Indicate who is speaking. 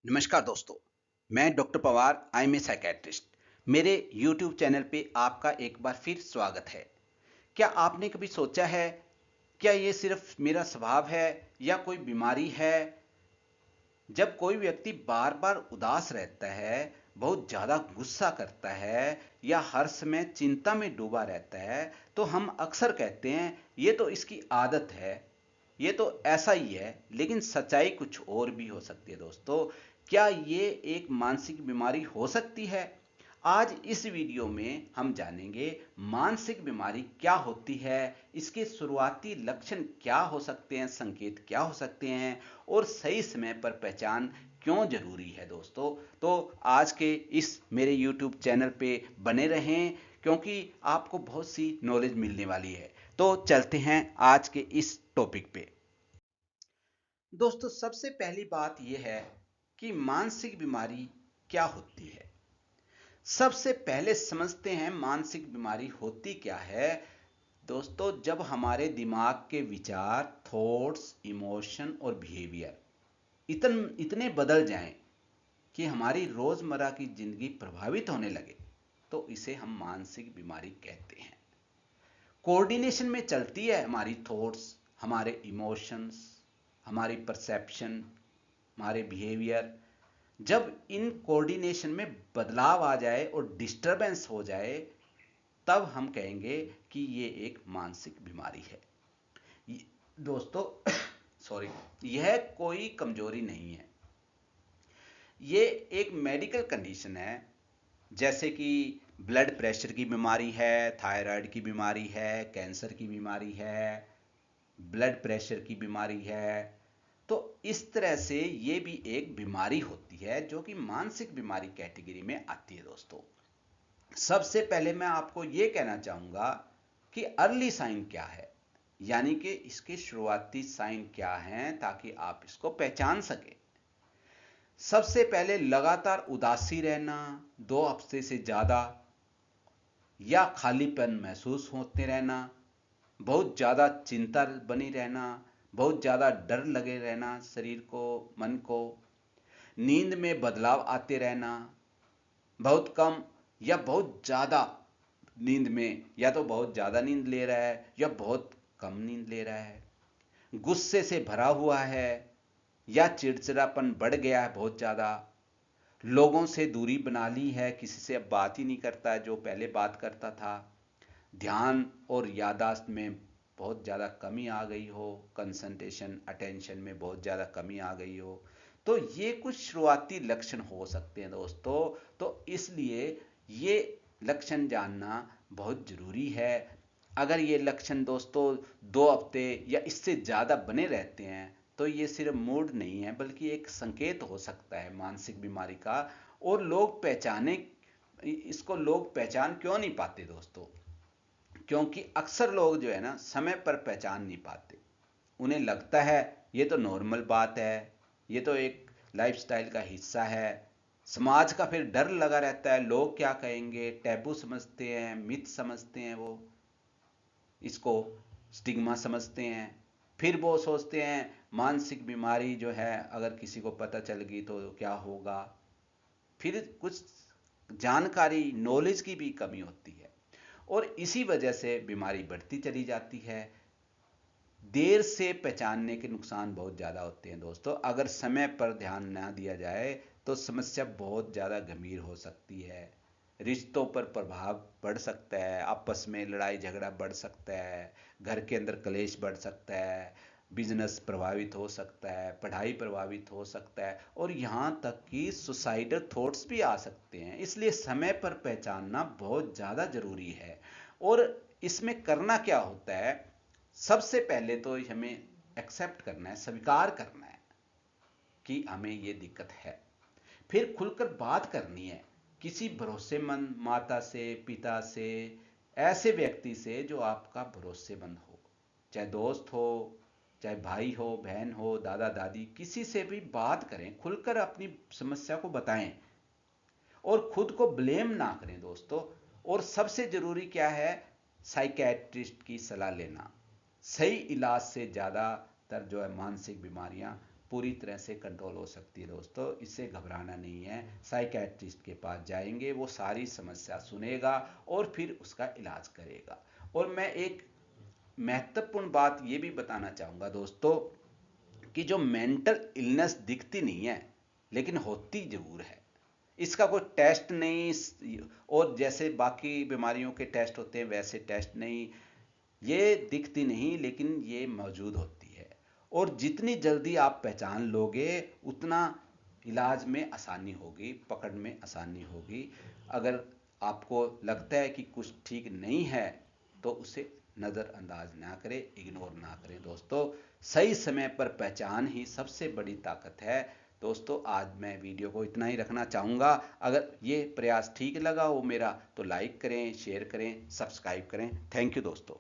Speaker 1: नमस्कार दोस्तों, मैं doctor Pawar I am a psychiatrist. मेरे YouTube चैनल पे आपका एक बार फिर स्वागत है। क्या आपने कभी सोचा है, क्या ये सिर्फ मेरा स्वभाव है या कोई बीमारी है? जब कोई व्यक्ति बार बार उदास रहता है, बहुत ज़्यादा गुस्सा करता है या हर समय चिंता में डूबा रहता है, तो हम अक्सर कहते हैं ये तो इसकी आदत है, ये तो ऐसा ही है। लेकिन सच्चाई कुछ और भी हो सकती है दोस्तों। क्या ये एक मानसिक बीमारी हो सकती है? आज इस वीडियो में हम जानेंगे मानसिक बीमारी क्या होती है, इसके शुरुआती लक्षण क्या हो सकते हैं, संकेत क्या हो सकते हैं और सही समय पर पहचान क्यों जरूरी है दोस्तों। तो आज के इस मेरे YouTube चैनल पे बने रहें, क्योंकि आपको बहुत सी नॉलेज मिलने वाली है। तो चलते हैं आज के इस टॉपिक पे। दोस्तों, सबसे पहली बात यह है कि मानसिक बीमारी क्या होती है। सबसे पहले समझते हैं मानसिक बीमारी होती क्या है। दोस्तों, जब हमारे दिमाग के विचार, थॉट्स, इमोशन और बिहेवियर इतने बदल जाएं कि हमारी रोजमर्रा की जिंदगी प्रभावित होने लगे, तो इसे हम मानसिक बीमारी कहते हैं। कोऑर्डिनेशन में चलती है हमारी थॉट्स, हमारे इमोशंस, हमारी परसेप्शन, हमारे बिहेवियर। जब इन कोऑर्डिनेशन में बदलाव आ जाए और डिस्टरबेंस हो जाए, तब हम कहेंगे कि ये एक मानसिक बीमारी है। दोस्तों सॉरी, यह कोई कमजोरी नहीं है, ये एक मेडिकल कंडीशन है। जैसे कि ब्लड प्रेशर की बीमारी है, थायराइड की बीमारी है, कैंसर की बीमारी है, ब्लड प्रेशर की बीमारी है। तो इस तरह से ये भी एक बीमारी होती है जो कि मानसिक बीमारी कैटेगरी में आती है दोस्तों। सबसे पहले मैं आपको ये कहना चाहूंगा कि अर्ली साइन क्या है, यानी कि इसके शुरुआती साइन क्या हैं, ताकि आप इसको पहचान सकें। सबसे पहले लगातार उदासी रहना, 2 हफ्ते से ज्यादा, या खालीपन महसूस होते रहना, बहुत ज़्यादा चिंता बनी रहना, बहुत ज़्यादा डर लगे रहना शरीर को, मन को, नींद में बदलाव आते रहना, बहुत कम या बहुत ज़्यादा नींद में, या तो बहुत ज़्यादा नींद ले रहा है या बहुत कम नींद ले रहा है, गुस्से से भरा हुआ है या चिड़चिड़ापन बढ़ गया है बहुत ज़्यादा, लोगों से दूरी बना ली है, किसी से अब बात ही नहीं करता है जो पहले बात करता था, ध्यान और याददाश्त में बहुत ज़्यादा कमी आ गई हो, कंसंट्रेशन अटेंशन में बहुत ज़्यादा कमी आ गई हो। तो ये कुछ शुरुआती लक्षण हो सकते हैं दोस्तों। तो इसलिए ये लक्षण जानना बहुत ज़रूरी है। अगर ये लक्षण दोस्तों 2 हफ्ते या इससे ज़्यादा बने रहते हैं, तो ये सिर्फ मूड नहीं है, बल्कि एक संकेत हो सकता है मानसिक बीमारी का। और लोग पहचाने इसको लोग पहचान क्यों नहीं पाते दोस्तों? क्योंकि अक्सर लोग जो है ना, समय पर पहचान नहीं पाते। उन्हें लगता है ये तो नॉर्मल बात है, ये तो एक लाइफस्टाइल का हिस्सा है। समाज का फिर डर लगा रहता है, लोग क्या कहेंगे, टैबू समझते हैं, मिथ समझते हैं, वो इसको स्टिग्मा समझते हैं। फिर वो सोचते हैं मानसिक बीमारी जो है अगर किसी को पता चल गई तो क्या होगा। फिर कुछ जानकारी, नॉलेज की भी कमी होती है, और इसी वजह से बीमारी बढ़ती चली जाती है। देर से पहचानने के नुकसान बहुत ज़्यादा होते हैं दोस्तों। अगर समय पर ध्यान ना दिया जाए तो समस्या बहुत ज़्यादा गंभीर हो सकती है। रिश्तों पर प्रभाव पड़ सकता है, आपस में लड़ाई झगड़ा बढ़ सकता है, घर के अंदर क्लेश बढ़ सकता है, बिजनेस प्रभावित हो सकता है, पढ़ाई प्रभावित हो सकता है, और यहाँ तक कि सुसाइडल थॉट्स भी आ सकते हैं। इसलिए समय पर पहचानना बहुत ज़्यादा ज़रूरी है। और इसमें करना क्या होता है, सबसे पहले तो हमें एक्सेप्ट करना है, स्वीकार करना है कि हमें ये दिक्कत है। फिर खुलकर बात करनी है, किसी भरोसेमंद माता से, पिता से, ऐसे व्यक्ति से जो आपका भरोसेमंद हो, चाहे दोस्त हो, चाहे भाई हो, बहन हो, दादा दादी, किसी से भी बात करें, खुलकर अपनी समस्या को बताएं और खुद को ब्लेम ना करें दोस्तों। और सबसे जरूरी क्या है, साइकेट्रिस्ट की सलाह लेना। सही इलाज से ज़्यादातर जो है मानसिक बीमारियां पूरी तरह से कंट्रोल हो सकती है दोस्तों। इससे घबराना नहीं है, साइकेट्रिस्ट के पास जाएंगे, वो सारी समस्या सुनेगा और फिर उसका इलाज करेगा। और मैं एक महत्वपूर्ण बात ये भी बताना चाहूँगा दोस्तों कि जो मेंटल इलनेस दिखती नहीं है लेकिन होती ज़रूर है, इसका कोई टेस्ट नहीं, और जैसे बाकी बीमारियों के टेस्ट होते हैं वैसे टेस्ट नहीं, ये दिखती नहीं लेकिन ये मौजूद होती है। और जितनी जल्दी आप पहचान लोगे उतना इलाज में आसानी होगी, पकड़ में आसानी होगी। अगर आपको लगता है कि कुछ ठीक नहीं है तो उसे नज़रअंदाज ना करें, इग्नोर ना करें दोस्तों। सही समय पर पहचान ही सबसे बड़ी ताकत है। दोस्तों आज मैं वीडियो को इतना ही रखना चाहूँगा। अगर ये प्रयास ठीक लगा हो मेरा तो लाइक करें, शेयर करें, सब्सक्राइब करें। थैंक यू दोस्तों।